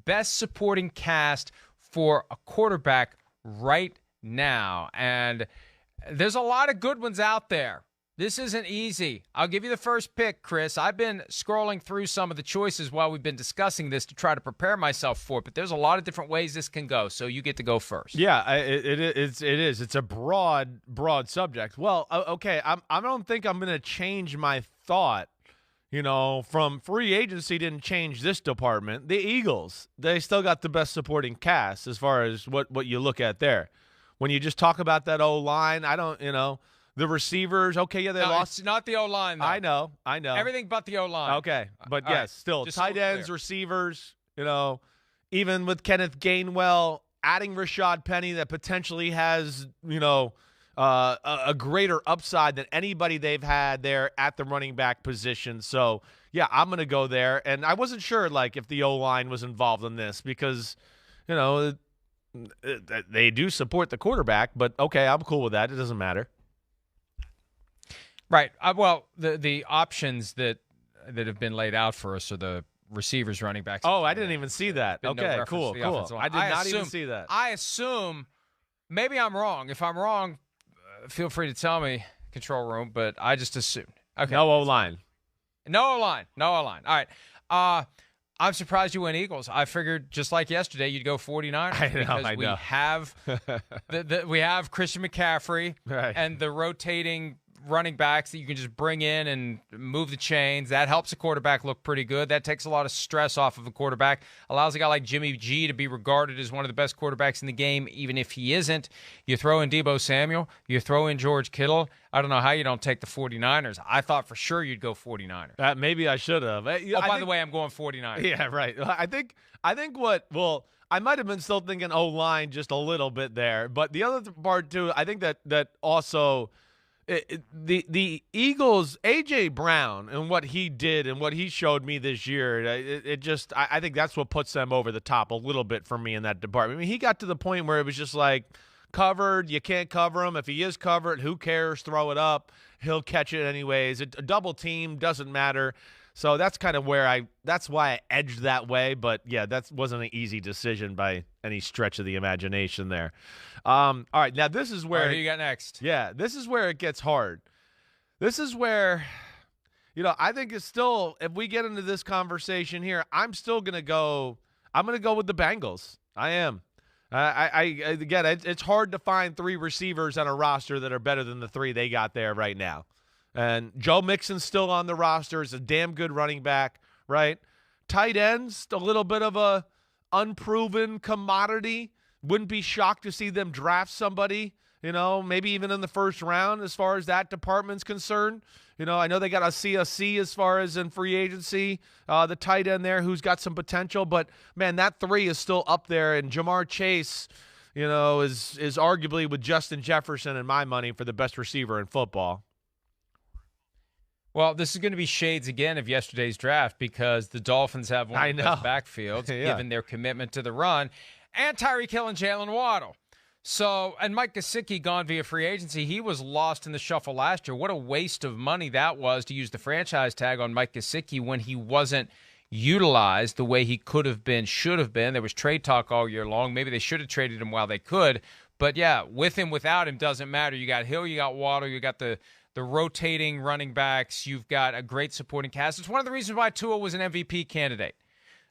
best supporting cast for a quarterback right now. And there's a lot of good ones out there. This isn't easy. I'll give you the first pick, Chris. I've been scrolling through some of the choices while we've been discussing this to try to prepare myself for it, but there's a lot of different ways this can go, so you get to go first. Yeah, it is. It's a broad subject. Well, okay, I don't think I'm going to change my thought. From free agency didn't change this department. The Eagles, they still got the best supporting cast as far as what you look at there. When you just talk about that O-line, I don't, the receivers, okay, yeah, they lost. It's not the O-line, though. I know. Everything but the O-line. Okay, but All yes, right. still Just tight so ends, clear. receivers, even with Kenneth Gainwell, adding Rashad Penny that potentially has, a greater upside than anybody they've had there at the running back position. So, yeah, I'm going to go there. And I wasn't sure, if the O-line was involved in this because, they do support the quarterback. But, okay, I'm cool with that. It doesn't matter. Right. Well, the options that have been laid out for us are the receivers, running backs. Oh, I didn't even see that. No Okay, cool. I did not even see that. I assume, maybe I'm wrong. If I'm wrong, feel free to tell me, control room, but I just assumed. Okay. No O-line. No O-line. All right. I'm surprised you went Eagles. I figured just like yesterday you'd go 49ers I know. We have Christian McCaffrey right. and the rotating running backs that you can just bring in and move the chains. That helps a quarterback look pretty good. That takes a lot of stress off of a quarterback. Allows a guy like Jimmy G to be regarded as one of the best quarterbacks in the game, even if he isn't. You throw in Deebo Samuel. You throw in George Kittle. I don't know how you don't take the 49ers. I thought for sure you'd go 49ers. Maybe I should have. By the way, I'm going 49ers. Yeah, right. I think I might have been still thinking O-line just a little bit there. But the other part, too, I think that also – the Eagles, A.J. Brown, and what he did and what he showed me this year, I think that's what puts them over the top a little bit for me in that department. I mean, he got to the point where it was just like, covered, you can't cover him. If he is covered, who cares? Throw it up. He'll catch it anyways. A double team doesn't matter. So that's kind of that's why I edged that way. But, yeah, that wasn't an easy decision by any stretch of the imagination there. All right, now this is where – who you got next? Yeah, this is where it gets hard. This is where, I think it's still – if we get into this conversation here, I'm still going to go – I'm going to go with the Bengals. I am. Again, it's hard to find three receivers on a roster that are better than the three they got there right now. And Joe Mixon's still on the roster. Is a damn good running back, right? Tight ends, a little bit of a unproven commodity. Wouldn't be shocked to see them draft somebody, maybe even in the first round as far as that department's concerned. I know they got a CSC as far as in free agency, the tight end there who's got some potential. But, man, that three is still up there. And Jamar Chase, is arguably with Justin Jefferson in my money for the best receiver in football. Well, this is going to be shades again of yesterday's draft because the Dolphins have one of the best backfields given their commitment to the run, and Tyreek Hill and Jalen Waddle. So, and Mike Gesicki gone via free agency. He was lost in the shuffle last year. What a waste of money that was to use the franchise tag on Mike Gesicki when he wasn't utilized the way he could have been, should have been. There was trade talk all year long. Maybe they should have traded him while they could. But, yeah, with him, without him, doesn't matter. You got Hill, you got Waddle, you got the rotating running backs. You've got a great supporting cast. It's one of the reasons why Tua was an MVP candidate.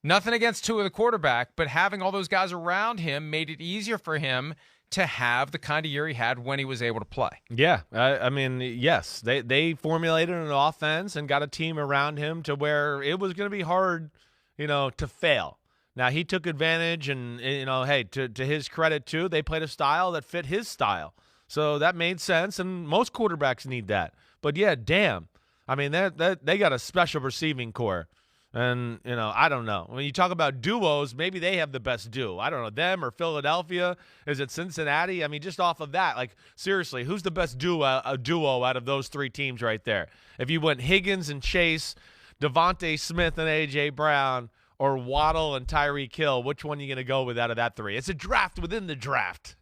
Nothing against Tua, the quarterback, but having all those guys around him made it easier for him to have the kind of year he had when he was able to play. Yeah, I mean, yes, they formulated an offense and got a team around him to where it was going to be hard, to fail. Now, he took advantage and, hey, to his credit, too, they played a style that fit his style. So that made sense, and most quarterbacks need that. But, yeah, damn. I mean, they got a special receiving core. And, I don't know. When you talk about duos, maybe they have the best duo. I don't know, them or Philadelphia. Is it Cincinnati? I mean, just off of that, seriously, who's the best duo out of those three teams right there? If you went Higgins and Chase, DeVonta Smith and A.J. Brown, or Waddle and Tyreek Hill, which one are you going to go with out of that three? It's a draft within the draft.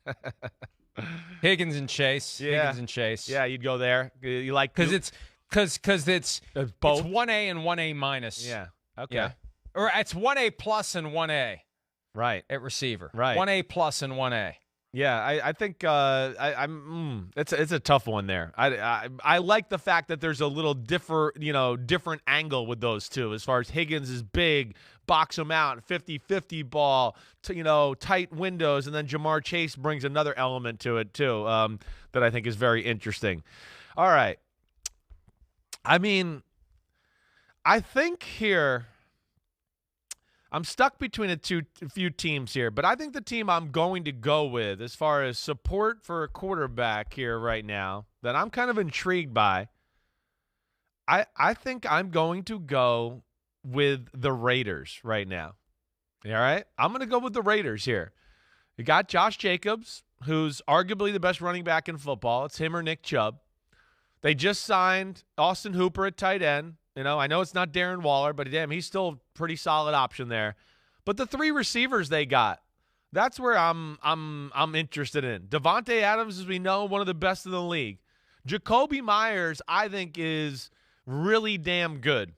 Higgins and Chase. Yeah. Higgins and Chase. Yeah, you'd go there. You like because it's both 1A and 1A minus. Yeah. Okay. Yeah. Or it's 1A plus and 1A. right at receiver. Right. 1A plus and 1A. Yeah, I think it's a tough one there. I like the fact that there's a little different angle with those two as far as Higgins is big, box him out, 50-50 ball, tight windows, and then Jamar Chase brings another element to it too that I think is very interesting. All right. I mean, I think here I'm stuck between a few teams here, but I think the team I'm going to go with as far as support for a quarterback here right now that I'm kind of intrigued by, I think I'm going to go with the Raiders right now. All right? I'm going to go with the Raiders here. You got Josh Jacobs, who's arguably the best running back in football. It's him or Nick Chubb. They just signed Austin Hooper at tight end. I know it's not Darren Waller, but damn, he's still a pretty solid option there. But the three receivers they got, that's where I'm interested in. Devontae Adams, as we know, one of the best in the league. Jacoby Myers, I think, is really damn good.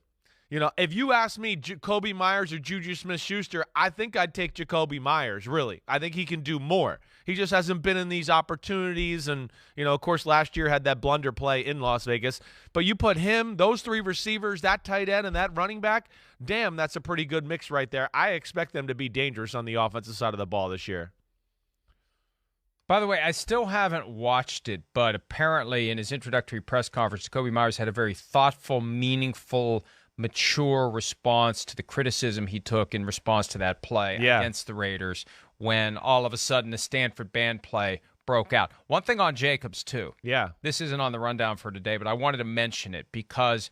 If you ask me Jacoby Myers or Juju Smith-Schuster, I think I'd take Jacoby Myers, really. I think he can do more. He just hasn't been in these opportunities, and, of course, last year had that blunder play in Las Vegas. But you put him, those three receivers, that tight end, and that running back, damn, that's a pretty good mix right there. I expect them to be dangerous on the offensive side of the ball this year. By the way, I still haven't watched it, but apparently in his introductory press conference, Jacoby Myers had a very thoughtful, meaningful, mature response to the criticism he took in response to that play against the Raiders when all of a sudden the Stanford band play broke out. One thing on Jacobs, too. Yeah. This isn't on the rundown for today, but I wanted to mention it because,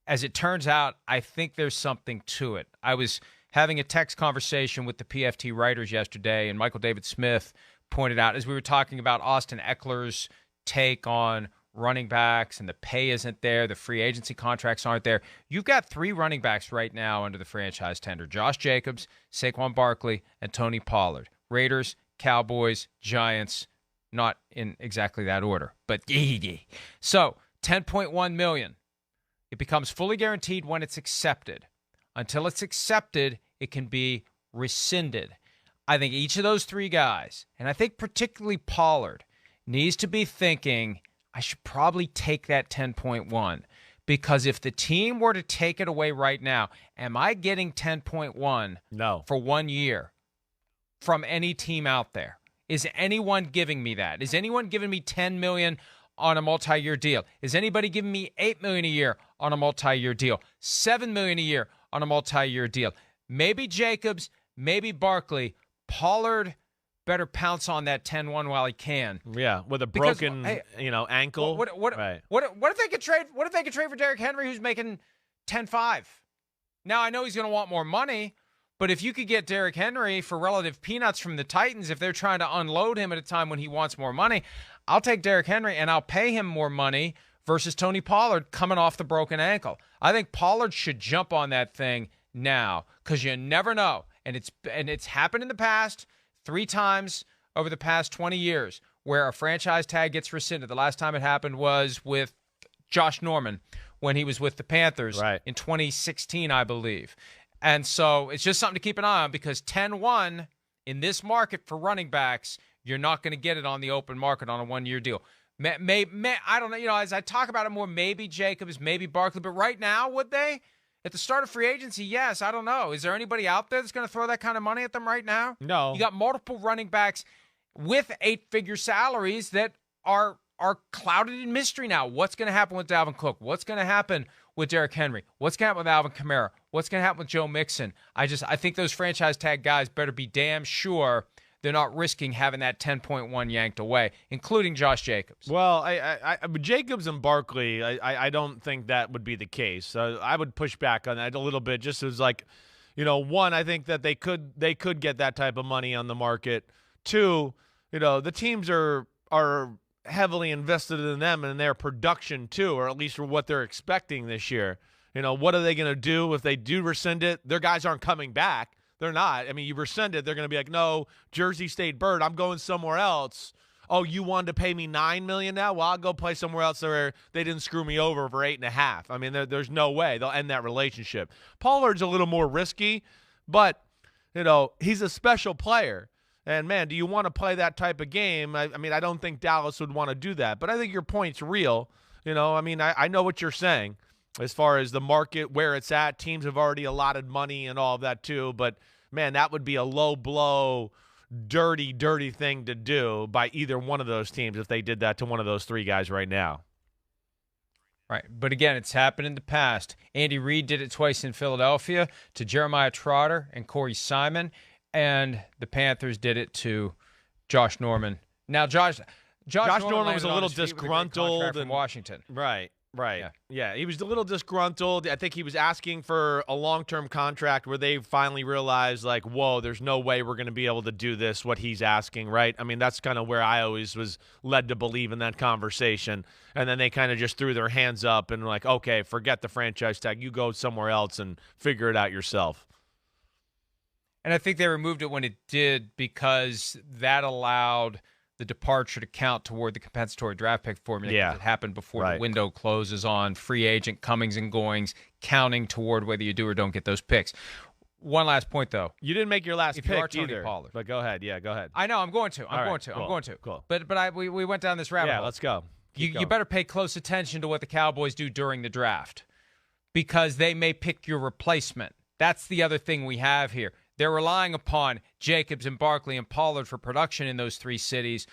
as it turns out, I think there's something to it. I was having a text conversation with the PFT writers yesterday, and Michael David Smith pointed out, as we were talking about Austin Eckler's take on running backs and the pay isn't there, the free agency contracts aren't there. You've got three running backs right now under the franchise tender: Josh Jacobs, Saquon Barkley, and Tony Pollard. Raiders, Cowboys, Giants, not in exactly that order, but so $10.1 million. It becomes fully guaranteed when it's accepted. Until it's accepted, it can be rescinded. I think each of those three guys, and I think particularly Pollard, needs to be thinking, I should probably take that 10.1, because if the team were to take it away right now, am I getting 10.1 No. for 1 year from any team out there? Is anyone giving me that? Is anyone giving me $10 million on a multi-year deal? Is anybody giving me $8 million a year on a multi-year deal? $7 million a year on a multi-year deal? Maybe Jacobs, maybe Barkley. Pollard better pounce on that 10-1 while he can. Yeah, with a broken, ankle. What if they could trade? What if they could trade for Derrick Henry, who's making 10.5? Now I know he's going to want more money, but if you could get Derrick Henry for relative peanuts from the Titans, if they're trying to unload him at a time when he wants more money, I'll take Derrick Henry and I'll pay him more money versus Tony Pollard coming off the broken ankle. I think Pollard should jump on that thing now, because you never know, and it's happened in the past. 3 times over the past 20 years where a franchise tag gets rescinded. The last time it happened was with Josh Norman when he was with the Panthers in 2016, I believe. And so it's just something to keep an eye on, because 10-1 in this market for running backs, you're not going to get it on the open market on a 1-year deal. I don't know, as I talk about it more, maybe Jacobs, maybe Barkley, but right now, would they? At the start of free agency, yes, I don't know. Is there anybody out there that's going to throw that kind of money at them right now? No. You got multiple running backs with 8-figure salaries that are clouded in mystery now. What's going to happen with Dalvin Cook? What's going to happen with Derrick Henry? What's going to happen with Alvin Kamara? What's going to happen with Joe Mixon? I think those franchise tag guys better be damn sure they're not risking having that 10.1 yanked away, including Josh Jacobs. Well, Jacobs and Barkley, I don't think that would be the case. I would push back on that a little bit, just as one, I think that they could get that type of money on the market. 2, the teams are heavily invested in them and their production too, or at least for what they're expecting this year. What are they going to do if they do rescind it? Their guys aren't coming back. They're not. I mean, you rescind it, they're going to be like, no, Jersey State Bird, I'm going somewhere else. Oh, you wanted to pay me $9 million now? Well, I'll go play somewhere else where they didn't screw me over for $8.5. I mean, there's no way they'll end that relationship. Pollard's a little more risky, but he's a special player. And, man, do you want to play that type of game? I mean, I don't think Dallas would want to do that. But I think your point's real. I mean, I know what you're saying as far as the market, where it's at. Teams have already allotted money and all of that too. But, man, that would be a low blow, dirty, dirty thing to do by either one of those teams if they did that to one of those three guys right now. Right. But, again, it's happened in the past. Andy Reid did it twice in Philadelphia to Jeremiah Trotter and Corey Simon. And the Panthers did it to Josh Norman. Now, Josh Norman was a little disgruntled from Washington. Right. Yeah, he was a little disgruntled. I think he was asking for a long-term contract where they finally realized, like, whoa, there's no way we're going to be able to do this, what he's asking, right? I mean, that's kind of where I always was led to believe in that conversation. And then they kind of just threw their hands up and like, okay, forget the franchise tag. You go somewhere else and figure it out yourself. And I think they removed it when it did because that allowed the departure to count toward the compensatory draft pick formula. Yeah. It happened before the window closes on free agent comings and goings, counting toward whether you do or don't get those picks. One last point, though. You didn't make your last pick either. Pollard. But go ahead. Yeah, go ahead. I know. I'm going to. I'm going to. Cool. But we went down this rabbit hole. Yeah, let's go. You better pay close attention to what the Cowboys do during the draft because they may pick your replacement. That's the other thing we have here. They're relying upon Jacobs and Barkley and Pollard for production in those three cities.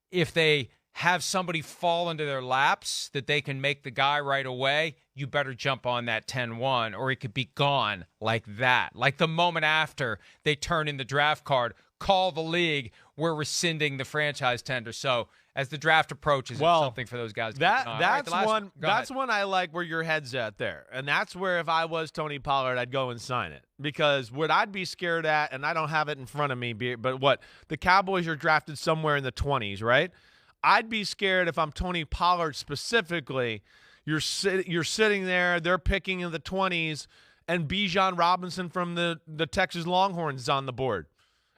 If they have somebody fall into their laps that they can make the guy right away, you better jump on that 10-1 or it could be gone like that. Like the moment after they turn in the draft card, call the league, we're rescinding the franchise tender. So as the draft approaches, it's something for those guys to keep an eye on. That's one I like where your head's at there. And that's where if I was Tony Pollard, I'd go and sign it. Because what I'd be scared at, and I don't have it in front of me, but what the Cowboys are drafted somewhere in the 20s, right? I'd be scared if I'm Tony Pollard specifically. You're sitting there, they're picking in the 20s, and Bijan Robinson from the Texas Longhorns is on the board.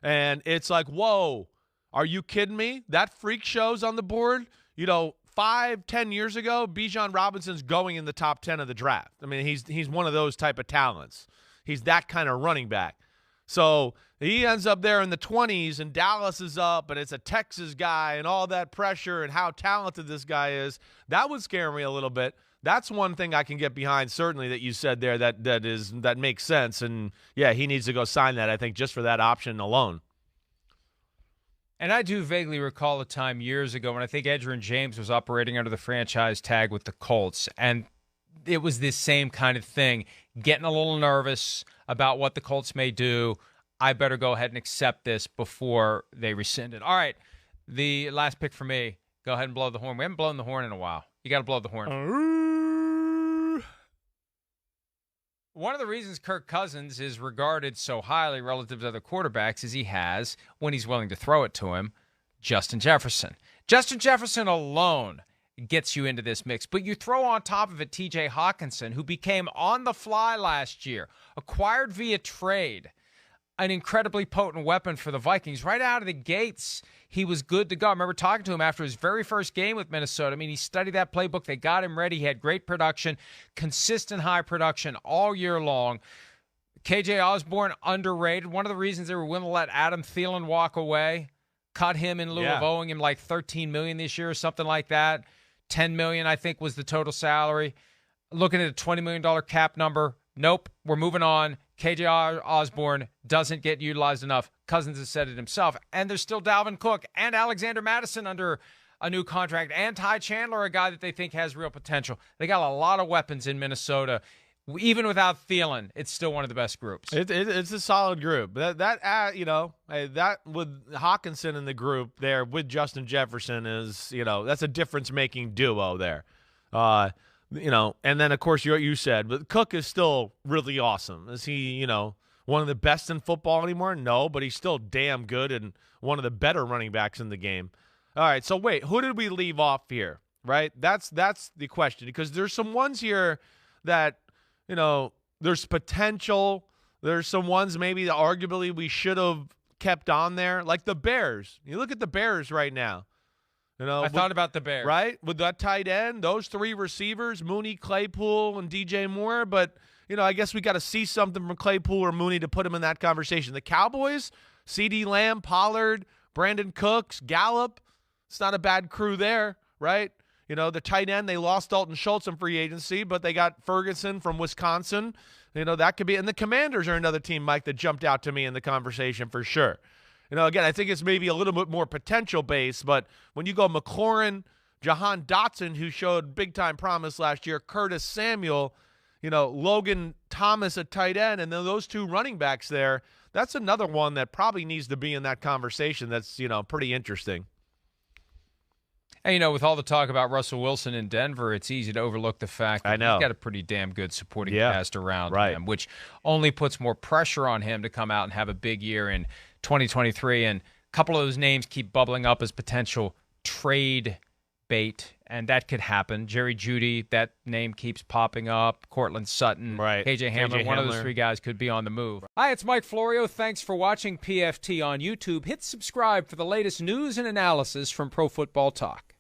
And it's like, whoa, are you kidding me? That freak show's on the board. 5-10 years ago, Bijan Robinson's going in the top 10 of the draft. I mean, he's one of those type of talents. He's that kind of running back. So he ends up there in the 20s, and Dallas is up, and it's a Texas guy, and all that pressure and how talented this guy is. That would scare me a little bit. That's one thing I can get behind, certainly, that you said there that makes sense. And, yeah, he needs to go sign that, I think, just for that option alone. And I do vaguely recall a time years ago when I think Edgerrin James was operating under the franchise tag with the Colts, and it was this same kind of thing, getting a little nervous about what the Colts may do. I better go ahead and accept this before they rescind it. All right, the last pick for me, go ahead and blow the horn. We haven't blown the horn in a while. You got to blow the horn. One of the reasons Kirk Cousins is regarded so highly relative to other quarterbacks is he has, when he's willing to throw it to him, Justin Jefferson. Justin Jefferson alone gets you into this mix. But you throw on top of it T.J. Hawkinson, who became on the fly last year, acquired via trade, an incredibly potent weapon for the Vikings. Right out of the gates, he was good to go. I remember talking to him after his very first game with Minnesota. I mean, he studied that playbook. They got him ready. He had great production, consistent high production all year long. KJ Osborne, underrated. One of the reasons they were willing to let Adam Thielen walk away, cut him in lieu of owing him like $13 million this year or something like that. $10 million, I think, was the total salary. Looking at a $20 million cap number. Nope, we're moving on. KJ Osborne doesn't get utilized enough. Cousins has said it himself. And there's still Dalvin Cook and Alexander Mattison under a new contract. And Ty Chandler, a guy that they think has real potential. They got a lot of weapons in Minnesota. Even without Thielen, it's still one of the best groups. It's a solid that with Hawkinson in the group there with Justin Jefferson is, that's a difference-making duo there. And then, of course, what you said, but Cook is still really awesome. Is he, one of the best in football anymore? No, but he's still damn good and one of the better running backs in the game. All right, so wait, who did we leave off here, right? That's the question, because there's some ones here that, there's potential. There's some ones maybe that arguably we should have kept on there, like the Bears. You look at the Bears right now. I thought about the Bears. Right? With that tight end, those three receivers, Mooney, Claypool, and DJ Moore. But, I guess we got to see something from Claypool or Mooney to put him in that conversation. The Cowboys, CeeDee Lamb, Pollard, Brandon Cooks, Gallup. It's not a bad crew there, right? The tight end, they lost Dalton Schultz in free agency, but they got Ferguson from Wisconsin. That could be. And the Commanders are another team, Mike, that jumped out to me in the conversation for sure. Again, I think it's maybe a little bit more potential based, but when you go McLaurin, Jahan Dotson, who showed big-time promise last year, Curtis Samuel, Logan Thomas at tight end, and then those two running backs there, that's another one that probably needs to be in that conversation that's, pretty interesting. And, with all the talk about Russell Wilson in Denver, it's easy to overlook the fact that he's got a pretty damn good supporting cast around him, which only puts more pressure on him to come out and have a big year in 2023. And a couple of those names keep bubbling up as potential trade bait, and that could happen. Jerry Jeudy, that name keeps popping up. Cortland Sutton, KJ Hamler, one of those three guys could be on the move. Hi, it's Mike Florio. Thanks for watching PFT on YouTube. Hit subscribe for the latest news and analysis from Pro Football Talk.